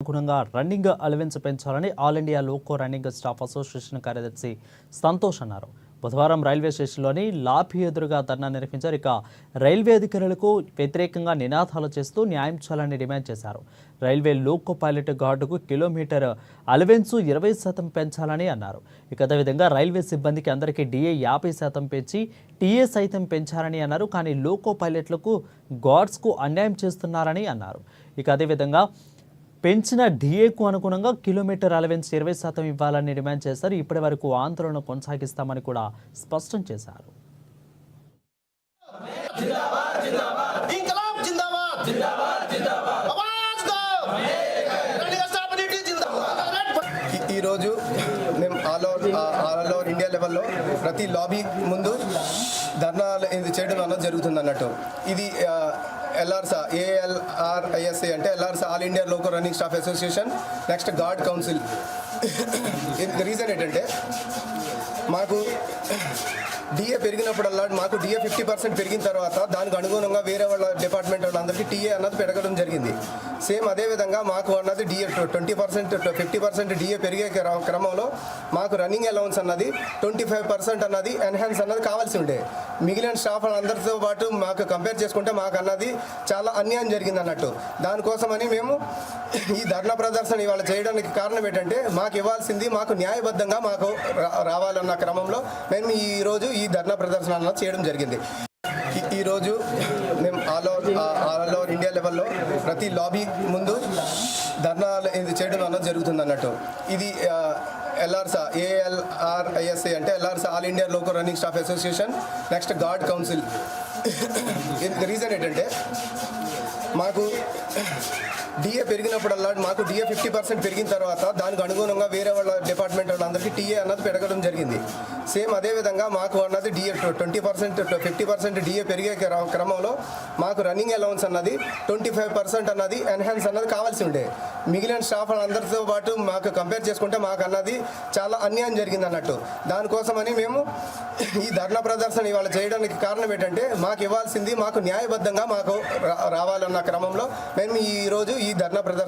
అనుగుణంగా running allowance పెంచాలని all India loco running staff association కార్యదర్శి సంతోష్ అన్నారు. బుధవారం రైల్వే స్టేషన్లోని లాబీ ఎదురుగా ధర్నా నిర్వహించారు. ఇక రైల్వే అధికారులకు వ్యతిరేకంగా నినాదాలు చేస్తూ న్యాయం చేయాలని డిమాండ్ చేశారు. రైల్వే లోకో పైలట్ గార్డుకు కిలోమీటర్ అలవెన్స్ 20% పెంచాలని అన్నారు. ఇక అదేవిధంగా రైల్వే సిబ్బందికి అందరికీ డిఏ 50% పెంచి టీఏ సైతం పెంచాలని అన్నారు. కానీ లోకో పైలట్లకు గార్డ్స్కు అన్యాయం చేస్తున్నారని అన్నారు. ఇక అదేవిధంగా పెంచిన డిఏకు అనుగుణంగా కిలోమీటర్ అలవెన్స్ 20% ఇవ్వాలని డిమాండ్ చేశారు. ఇప్పటి వరకు ఆందోళన కొనసాగిస్తామని కూడా స్పష్టం చేశారు. ఈరోజు మేము ఆల్ ఓవర్ ఇండియా లెవెల్లో ప్రతి లాబీ ముందు ధర్నా చేయడం అన్నది జరుగుతుంది అన్నట్టు. ఇది ఎల్ఆర్సా ఏఎల్ఆర్ఐఎస్ఏ అంటే LRSA all India loco running staff association, next guard council. Reason ఏంటంటే మాకు డిఏ పెరిగినప్పుడల్లా మాకు డిఏ 50% పెరిగిన తర్వాత దానికి అనుగుణంగా వేరే వాళ్ళ డిపార్ట్మెంట్ వాళ్ళందరికీ టీఏ అన్నది పెరగడం జరిగింది. సేమ్ అదేవిధంగా మాకు అన్నది డిఏ 20% 50% డిఏ పెరిగే క్రమంలో మాకు రన్నింగ్ అలౌన్స్ అన్నది 25% అన్నది ఎన్హాన్స్ అన్నది కావాల్సి ఉండే. మిగిలిన స్టాఫ్ అందరితో పాటు మాకు కంపేర్ చేసుకుంటే మాకు అన్నది చాలా అన్యాయం జరిగింది అన్నట్టు. దానికోసమని మేము ఈ ధర్నా ప్రదర్శన ఇవాళ చేయడానికి కారణం ఏంటంటే మాకు ఇవ్వాల్సింది మాకు న్యాయబద్ధంగా మాకు రావాలన్న క్రమంలో మేము ఈరోజు ఈ ధర్నా ప్రదర్శన అన్నది చేయడం జరిగింది. ఈరోజు మేము ఆల్ ఓవర్ ఇండియా లెవెల్లో ప్రతి లాబీ ముందు ధర్నా చేయడం అన్నది జరుగుతుంది అన్నట్టు. ఇది ఎల్ఆర్సా ఏఎల్ఆర్ఐఎస్ఏ అంటే LRSA all India loco running staff association, next guard council. Reason ఏంటంటే మాకు డిఏ పెరిగినప్పుడల్లా మాకు డిఏ 50% పెరిగిన తర్వాత దానికి అనుగుణంగా వేరే వాళ్ళ డిపార్ట్మెంట్ వాళ్ళందరికీ టీఏ అన్నది పెరగడం జరిగింది. సేమ్ అదేవిధంగా మాకు అన్నది డిఏ 20% 50% డిఏ పెరిగే క్రమంలో మాకు రన్నింగ్ అలౌన్స్ అన్నది 25% అన్నది ఎన్హాన్స్ అన్నది కావాల్సి ఉండే. మిగిలిన స్టాఫ్ అందరితో పాటు మాకు కంపేర్ చేసుకుంటే మాకు అన్నది చాలా అన్యాయం జరిగింది అన్నట్టు. దానికోసమని మేము ఈ ధర్నా ప్రదర్శన ఇవాళ చేయడానికి కారణం ఏంటంటే మాకు ఇవ్వాల్సింది మాకు న్యాయబద్ధంగా మాకు రావాలన్న క్రమంలో మేము ఈరోజు ఈ ధర్నా ప్రదర్శన